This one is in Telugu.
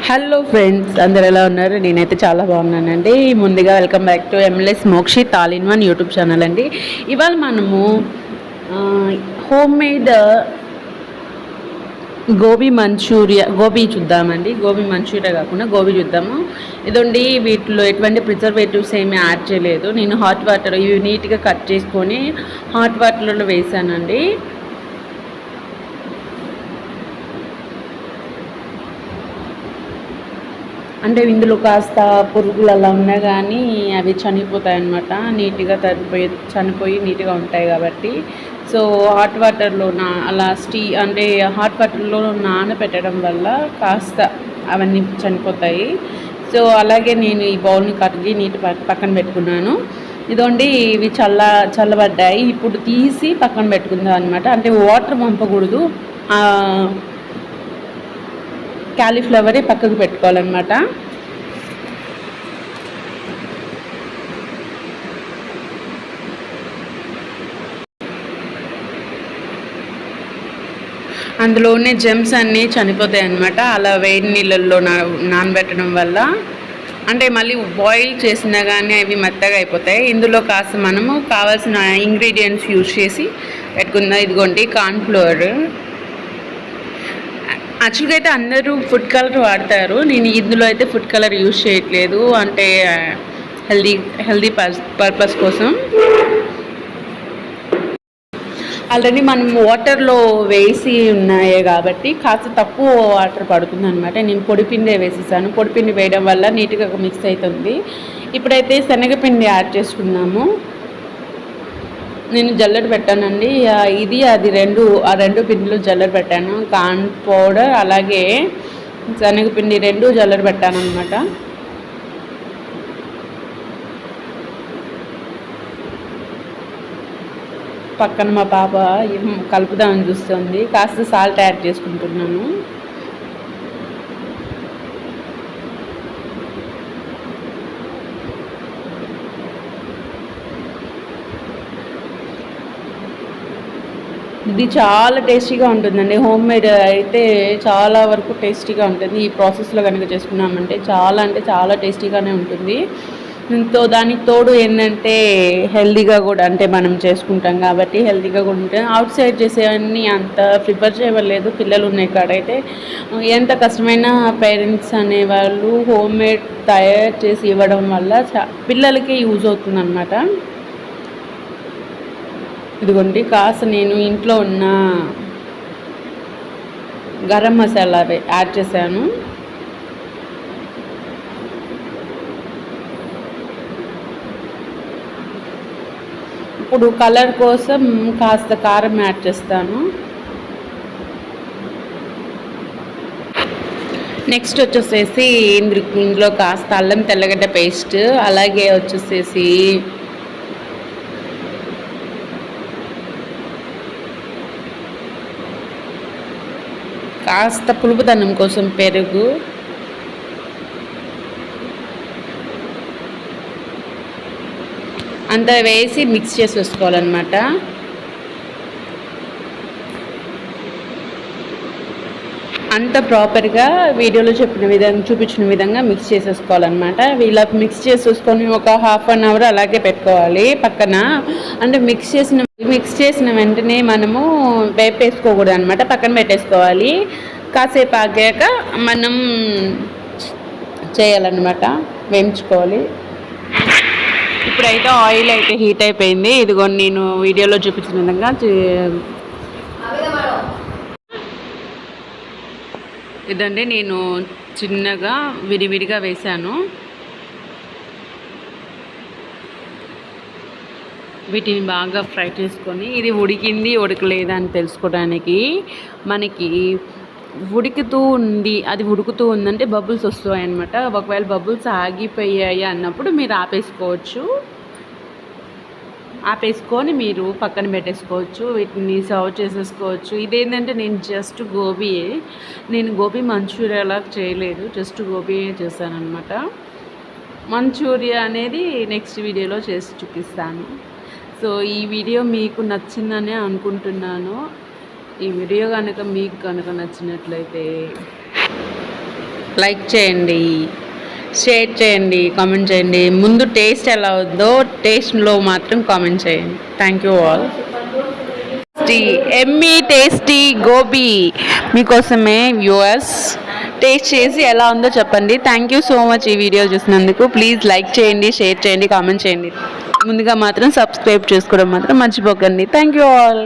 హలో ఫ్రెండ్స్, అందరు ఎలా ఉన్నారు? నేనైతే చాలా బాగున్నానండి. ముందుగా welcome back to MLS Mokshith all in one YouTube channel అండి. ఇవాళ మనము హోమ్ మేడ్ గోబీ చూద్దామండి. గోబీ మంచూరియా కాకుండా గోబీ చూద్దాము. ఇదండి, వీటిలో ఎటువంటి ప్రిజర్వేటివ్స్ ఏమీ యాడ్ చేయలేదు. నేను హాట్ వాటర్ ఇవి నీట్గా కట్ చేసుకొని హాట్ వాటర్లో వేసానండి. అంటే ఇందులో కాస్త పురుగులు అలా ఉన్నా కానీ అవి చనిపోతాయి అన్నమాట. నీట్గా చనిపోయి నీట్గా ఉంటాయి కాబట్టి. సో హాట్ వాటర్లో అలా అంటే హాట్ వాటర్లో నానబెట్టడం వల్ల కాస్త అవన్నీ చనిపోతాయి. సో అలాగే నేను ఈ బౌల్ని కడిగి నీటి పక్కన పెట్టుకున్నాను. ఇదండి, ఇవి చల్లబడ్డాయి. ఇప్పుడు తీసి పక్కన పెట్టుకుందాం అనమాట. అంటే వాటర్ పంపకూడదు, క్యాలీఫ్లవరే పక్కకు పెట్టుకోవాలన్నమాట. అందులోనే జెమ్స్ అన్నీ చనిపోతాయి అన్నమాట. అలా వేడి నీళ్ళల్లో నానబెట్టడం వల్ల. అంటే మళ్ళీ బాయిల్ చేసినా కానీ అవి మెత్తగా అయిపోతాయి. ఇందులో కాస్త మనము కావాల్సిన ఇంగ్రీడియంట్స్ యూజ్ చేసి పెట్టుకుందాం. ఇదిగోండి, కార్న్ఫ్లోర్. యాక్చువల్గా అయితే అందరూ ఫుడ్ కలర్ వాడతారు. నేను ఇందులో అయితే ఫుడ్ కలర్ యూజ్ చేయట్లేదు. అంటే హెల్దీ పర్పస్ కోసం. ఆల్రెడీ మనం వాటర్లో వేసి ఉన్నాయి కాబట్టి కాస్త తక్కువ వాటర్ పడుతుంది అనమాట. నేను పొడిపిండి వేసేసాను. పొడిపిండి వేయడం వల్ల నీట్గా మిక్స్ అవుతుంది. ఇప్పుడైతే శనగపిండి యాడ్ చేసుకున్నాము. నేను జల్లెడ పెట్టానండి. ఇది అది రెండు పిండిలు జల్లెడ పెట్టాను. కార్న్ పౌడర్ అలాగే శనగపిండి రెండు జల్లెడ పెట్టాను అనమాట. పక్కన మా పాప కలుపుదామని చూస్తుంది. కాస్త సాల్ట్ యాడ్ చేసుకుంటున్నాను. ఇది చాలా టేస్టీగా ఉంటుందండి. హోమ్ మేడ్ అయితే చాలా వరకు టేస్టీగా ఉంటుంది. ఈ ప్రాసెస్లో కనుక చేసుకున్నామంటే చాలా టేస్టీగానే ఉంటుంది. దానికి తోడు ఏంటంటే హెల్తీగా కూడా, అంటే మనం చేసుకుంటాం కాబట్టి హెల్తీగా కూడా ఉంటుంది. అవుట్ సైడ్ చేసేవన్నీ అంత ప్రిఫర్ చేయలేదు. పిల్లలు ఉన్నాయి కాడైతే ఎంత కష్టమైన పేరెంట్స్ అనేవాళ్ళు హోమ్ మేడ్ తయారు చేసి ఇవ్వడం వల్ల పిల్లలకే యూజ్ అవుతుంది అన్నమాట. ఇదిగోండి, కాస్త నేను ఇంట్లో ఉన్న గరం మసాలా యాడ్ చేశాను. ఇప్పుడు కలర్ కోసం కాస్త కారం యాడ్ చేస్తాను. నెక్స్ట్ వచ్చేసేసి ఇందులో కాస్త అల్లం తెల్లగడ్డ పేస్ట్, అలాగే వచ్చేసేసి కాస్త పులుపుదనం కోసం పెరుగు, అంతా వేసి మిక్స్ చేసి వేసుకోవాలన్నమాట. అంత ప్రాపర్గా వీడియోలో చూపించిన విధంగా మిక్స్ చేసేసుకోవాలన్నమాట. ఇలా మిక్స్ చేసేసుకొని ఒక హాఫ్ అన్ అవర్ అలాగే పెట్టుకోవాలి పక్కన. అంటే మిక్స్ చేసిన వెంటనే మనము వేపేసుకోకూడదు అనమాట, పక్కన పెట్టేసుకోవాలి. కాసేపు ఆగాక మనం చేయాలన్నమాట, వేయించుకోవాలి. ఇప్పుడైతే ఆయిల్ అయితే హీట్ అయిపోయింది. ఇదిగో నేను వీడియోలో చూపించిన విధంగా ఇదండి, నేను చిన్నగా విడివిడిగా వేసాను. వీటిని బాగా ఫ్రై చేసుకొని ఇది ఉడికింది ఉడకలేదా అని తెలుసుకోవడానికి మనకి ఉడుకుతూ ఉందంటే బబుల్స్ వస్తాయి అన్నమాట. ఒకవేళ బబుల్స్ ఆగిపోయాయి అన్నప్పుడు మీరు ఆపేసుకొని మీరు పక్కన పెట్టేసుకోవచ్చు. వీటిని సర్వ్ చేసేసుకోవచ్చు. ఇదేంటంటే నేను గోబీ మంచూరియాలా చేయలేదు, జస్ట్ గోబీయే చేశాను అనమాట. మంచూరియా అనేది నెక్స్ట్ వీడియోలో చేసి చూపిస్తాను. సో ఈ వీడియో మీకు నచ్చిందనే అనుకుంటున్నాను. ఈ వీడియో కనుక మీకు నచ్చినట్లయితే లైక్ చేయండి, షేర్ చేయండి, కామెంట్ చేయండి. ముందు టేస్ట్ ఎలా ఉందో టేస్ట్లో మాత్రం కామెంట్ చేయండి. Thank you all. Emmy tasty gobi మీకోసమే వ్యూవర్స్. టేస్ట్ చేసి ఎలా ఉందో చెప్పండి. థ్యాంక్ యూ సో మచ్ ఈ వీడియో చూసినందుకు. ప్లీజ్ లైక్ చేయండి, షేర్ చేయండి, కామెంట్ చేయండి. ముందుగా మాత్రం సబ్స్క్రైబ్ చేసుకోవడం మాత్రం మర్చిపోకండి. Thank you all.